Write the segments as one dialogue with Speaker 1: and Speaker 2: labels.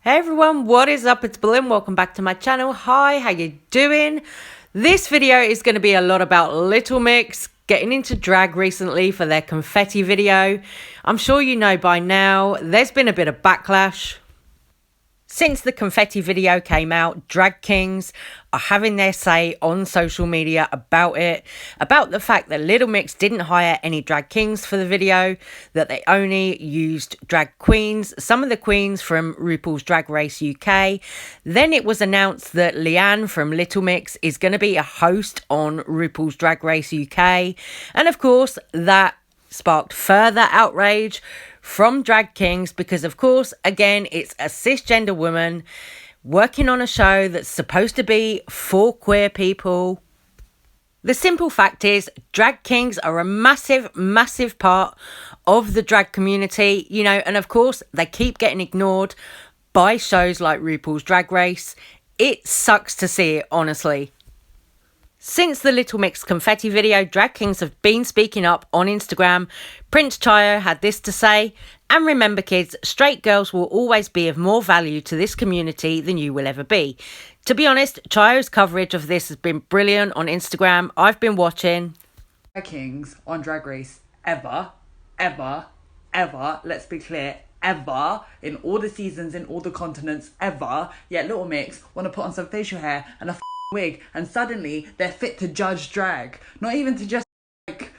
Speaker 1: Hey everyone, what is up? It's Belinda. Welcome back to my channel. Hi, how you doing? This video is going to be a lot about Little Mix getting into drag recently for their confetti video. I'm sure you know by now, there's been a bit of backlash. Since the confetti video came out, drag kings are having their say on social media about it, about the fact that Little Mix didn't hire any drag kings for the video, that they only used drag queens, some of the queens from RuPaul's Drag Race UK. Then it was announced that Leanne from Little Mix is going to be a host on RuPaul's Drag Race UK. And of course, that sparked further outrage from drag kings because, of course, again, it's a cisgender woman working on a show that's supposed to be for queer people. The simple fact is, drag kings are a massive, massive part of the drag community, you know, and of course, they keep getting ignored by shows like RuPaul's Drag Race. It sucks to see it, honestly. Since the Little Mix confetti video, drag kings have been speaking up on Instagram. Prince Chayo had this to say, "And remember kids, straight girls will always be of more value to this community than you will ever be." To be honest, Chayo's coverage of this has been brilliant on Instagram. I've been watching.
Speaker 2: Drag kings on Drag Race ever, let's be clear, ever, in all the seasons, in all the continents, ever, yet Little Mix want to put on some facial hair and a wig and suddenly they're fit to judge drag, not even to just like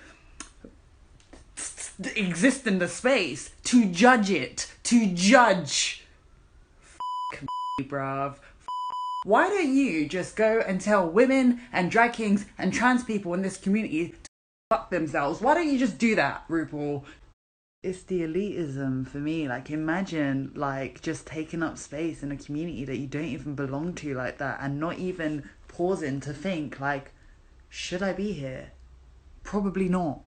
Speaker 2: exist in the space, to judge it, to judge. Bruv. Why don't you just go and tell women and drag kings and trans people in this community to fuck themselves? Why don't you just do that, RuPaul? It's the elitism for me. Like, imagine like just taking up space in a community that you don't even belong to like that, and not even pausing to think like, should I be here? Probably not.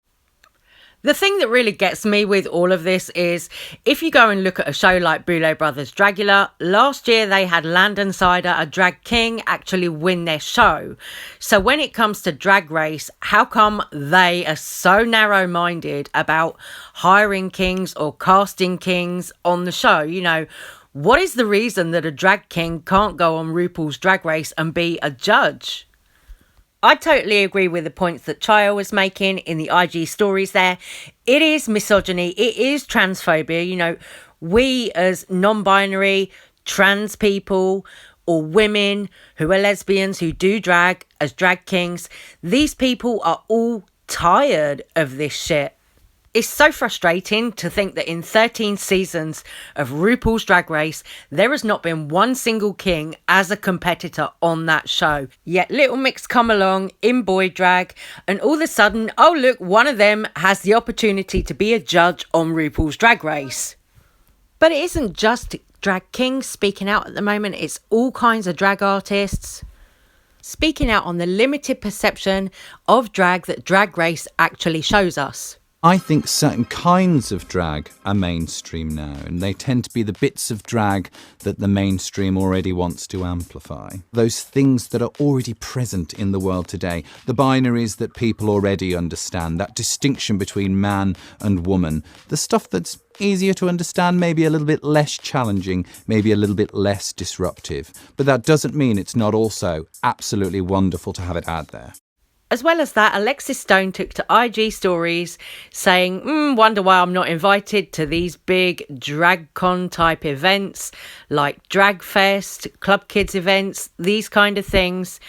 Speaker 1: The thing that really gets me with all of this is, if you go and look at a show like Boulet Brothers Dragula, last year they had Landon Cider, a drag king, actually win their show. So when it comes to Drag Race, how come they are so narrow-minded about hiring kings or casting kings on the show? You know, what is the reason that a drag king can't go on RuPaul's Drag Race and be a judge? I totally agree with the points that Chayo was making in the IG stories there. It is misogyny. It is transphobia. You know, we as non-binary, trans people or women who are lesbians, who do drag as drag kings, these people are all tired of this shit. It's so frustrating to think that in 13 seasons of RuPaul's Drag Race, there has not been one single king as a competitor on that show. Yet Little Mix come along in boy drag, and all of a sudden, oh look, one of them has the opportunity to be a judge on RuPaul's Drag Race. But it isn't just drag kings speaking out at the moment, it's all kinds of drag artists speaking out on the limited perception of drag that Drag Race actually shows us.
Speaker 3: I think certain kinds of drag are mainstream now, and they tend to be the bits of drag that the mainstream already wants to amplify. Those things that are already present in the world today, the binaries that people already understand, that distinction between man and woman, the stuff that's easier to understand, maybe a little bit less challenging, maybe a little bit less disruptive. But that doesn't mean it's not also absolutely wonderful to have it out there.
Speaker 1: As well as that, Alexis Stone took to IG stories saying, wonder why I'm not invited to these big drag con type events like Drag Fest, Club Kids events, these kind of things.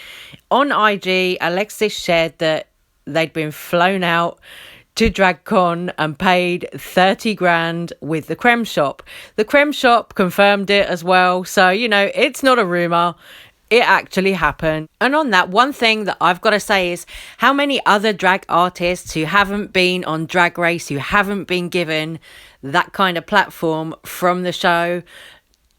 Speaker 1: On IG, Alexis shared that they'd been flown out to DragCon and paid 30 grand with the Creme Shop. The Creme Shop confirmed it as well. So, you know, it's not a rumour. It actually happened. And on that, one thing that I've got to say is how many other drag artists who haven't been on Drag Race, who haven't been given that kind of platform from the show,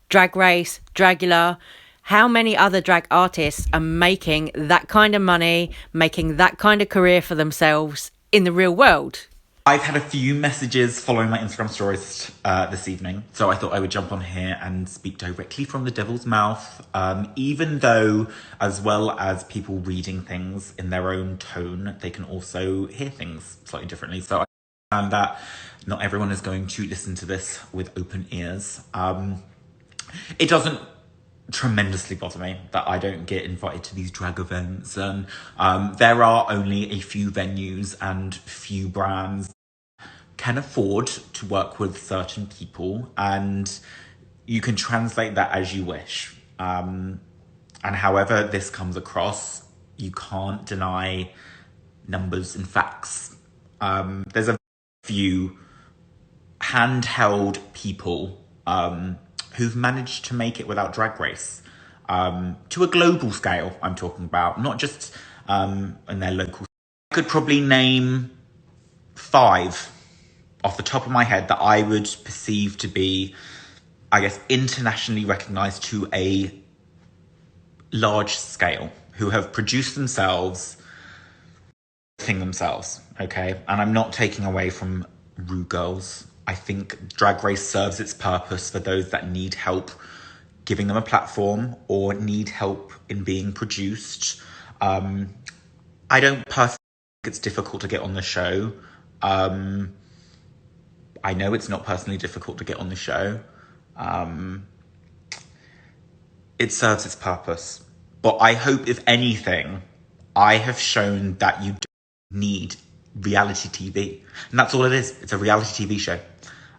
Speaker 1: Drag Race, Dragula, how many other drag artists are making that kind of money, making that kind of career for themselves in the real world?
Speaker 4: I've had a few messages following my Instagram stories this evening, so I thought I would jump on here and speak directly from the devil's mouth, even though, as well as people reading things in their own tone, they can also hear things slightly differently. So I understand that not everyone is going to listen to this with open ears. It doesn't tremendously bother me that I don't get invited to these drag events, and there are only a few venues and few brands can afford to work with certain people, and you can translate that as you wish. And however this comes across, you can't deny numbers and facts. There's a few handheld people who've managed to make it without Drag Race. To a global scale, I'm talking about, not just in their local. I could probably name 5 off the top of my head that I would perceive to be, I guess, internationally recognized to a large scale, who have produced themselves, okay? And I'm not taking away from Ru Girls. I think Drag Race serves its purpose for those that need help giving them a platform or need help in being produced. I don't personally think it's difficult to get on the show. I know it's not personally difficult to get on the show. It serves its purpose. But I hope, if anything, I have shown that you don't need reality TV. And that's all it is. It's a reality TV show.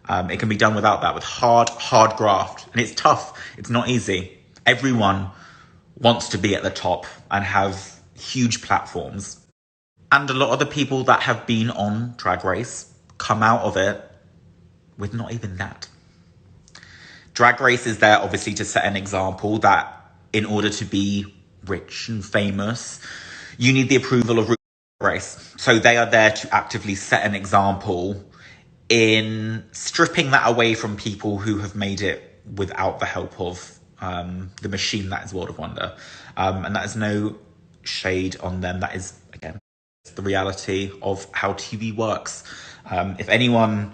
Speaker 4: It can be done without that, with hard graft. And it's tough. It's not easy. Everyone wants to be at the top and have huge platforms. And a lot of the people that have been on Drag Race come out of it with not even that. Drag Race is there, obviously, to set an example that in order to be rich and famous, you need the approval of Drag Race. So they are there to actively set an example in stripping that away from people who have made it without the help of the machine that is World of Wonder. And that is no shade on them. That is, again, the reality of how TV works. If anyone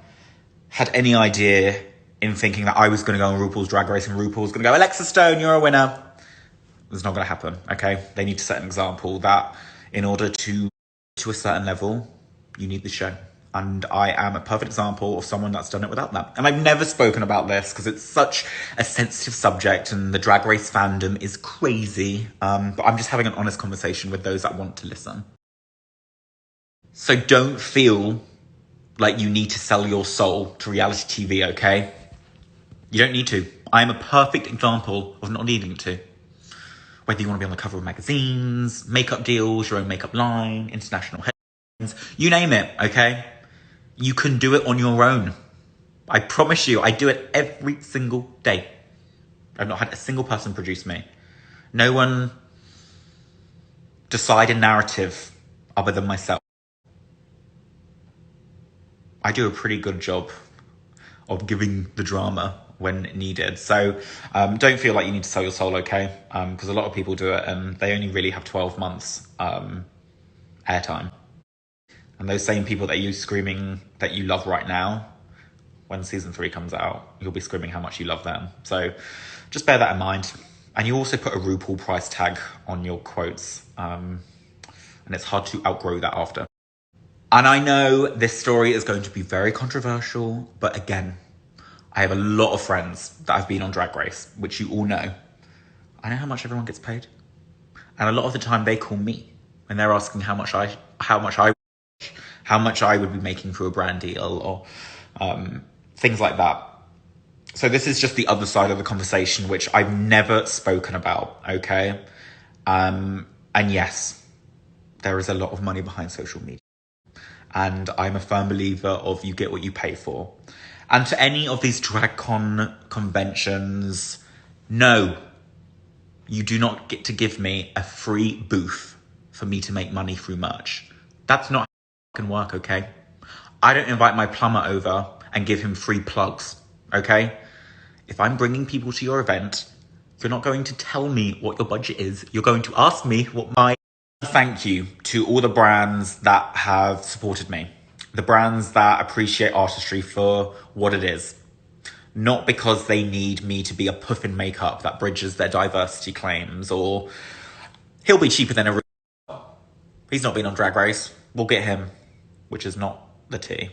Speaker 4: had any idea in thinking that I was going to go on RuPaul's Drag Race and RuPaul's going to go, Alexis Stone, you're a winner, it's not going to happen, okay? They need to set an example that in order to a certain level, you need the show. And I am a perfect example of someone that's done it without that. And I've never spoken about this because it's such a sensitive subject and the Drag Race fandom is crazy. But I'm just having an honest conversation with those that want to listen. So don't feel like you need to sell your soul to reality TV, okay? You don't need to. I am a perfect example of not needing to. Whether you want to be on the cover of magazines, makeup deals, your own makeup line, international headlines, you name it, okay? You can do it on your own. I promise you, I do it every single day. I've not had a single person produce me. No one decide a narrative other than myself. I do a pretty good job of giving the drama when needed. So don't feel like you need to sell your soul, okay? Because a lot of people do it and they only really have 12 months airtime. And those same people that you're screaming that you love right now, when season 3 comes out, you'll be screaming how much you love them. So just bear that in mind. And you also put a RuPaul price tag on your quotes. And it's hard to outgrow that after. And I know this story is going to be very controversial, but again, I have a lot of friends that have been on Drag Race, which you all know. I know how much everyone gets paid. And a lot of the time they call me when they're asking how much I would be making for a brand deal or things like that. So this is just the other side of the conversation, which I've never spoken about, okay? And yes, there is a lot of money behind social media. And I'm a firm believer of you get what you pay for. And to any of these DragCon conventions, no, you do not get to give me a free booth for me to make money through merch. That's not how it can work, okay? I don't invite my plumber over and give him free plugs, okay? If I'm bringing people to your event, you're not going to tell me what your budget is. You're going to ask me what my... Thank you to all the brands that have supported me. The brands that appreciate artistry for what it is. Not because they need me to be a puff in makeup that bridges their diversity claims, or he'll be cheaper than a... He's not been on Drag Race. We'll get him, which is not the tea.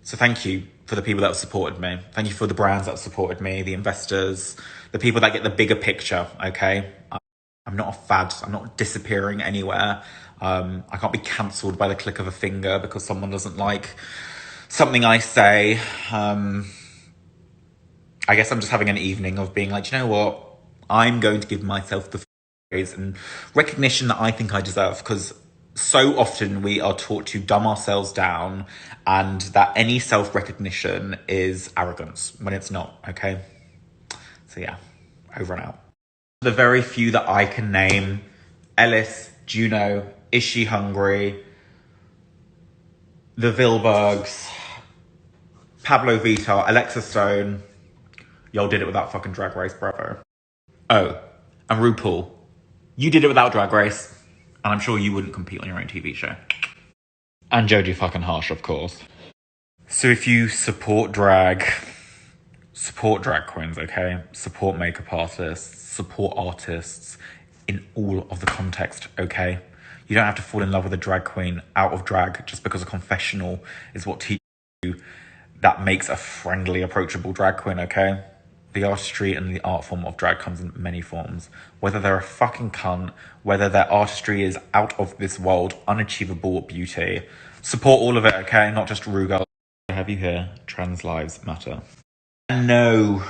Speaker 4: So thank you for the people that have supported me. Thank you for the brands that have supported me, the investors, the people that get the bigger picture, okay? I'm not a fad. I'm not disappearing anywhere. I can't be cancelled by the click of a finger because someone doesn't like something I say. I guess I'm just having an evening of being like, you know what? I'm going to give myself the praise and recognition that I think I deserve, because so often we are taught to dumb ourselves down and that any self-recognition is arrogance when it's not, okay? So yeah, over and out. The very few that I can name: Ellis, Juno, Is She Hungry, the Vilbergs, Pablo Vittar, Alexis Stone. Y'all did it without fucking Drag Race, bravo. Oh, and RuPaul. You did it without Drag Race, and I'm sure you wouldn't compete on your own TV show. And Jodie fucking Harsh, of course. So if you support drag queens, okay? Support makeup artists, support artists in all of the context, okay? You don't have to fall in love with a drag queen out of drag just because a confessional is what teaches you that makes a friendly, approachable drag queen, okay? The artistry and the art form of drag comes in many forms. Whether they're a fucking cunt, whether their artistry is out of this world, unachievable beauty. Support all of it, okay? Not just Rugal. I have you here. Trans lives matter. And no,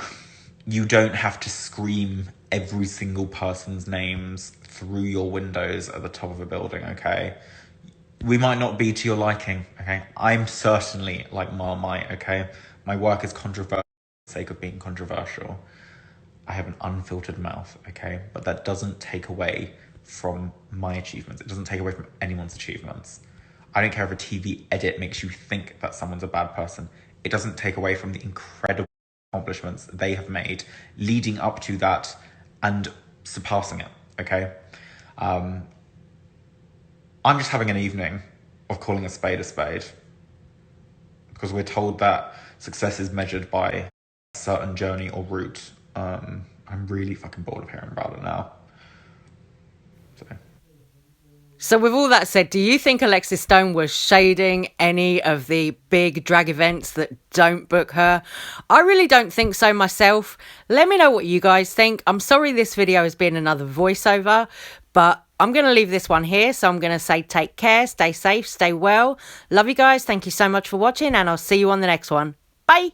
Speaker 4: you don't have to scream every single person's names through your windows at the top of a building, okay? We might not be to your liking, okay? I'm certainly like Marmite, okay? My work is controversial for the sake of being controversial. I have an unfiltered mouth, okay? But that doesn't take away from my achievements. It doesn't take away from anyone's achievements. I don't care if a TV edit makes you think that someone's a bad person. It doesn't take away from the incredible accomplishments they have made leading up to that and surpassing it, okay? I'm just having an evening of calling a spade because we're told that success is measured by a certain journey or route. I'm really fucking bored of hearing about it now.
Speaker 1: So with all that said, do you think Alexis Stone was shading any of the big drag events that don't book her? I really don't think so myself. Let me know what you guys think. I'm sorry this video has been another voiceover, but I'm going to leave this one here. So I'm going to say take care, stay safe, stay well. Love you guys. Thank you so much for watching, and I'll see you on the next one. Bye.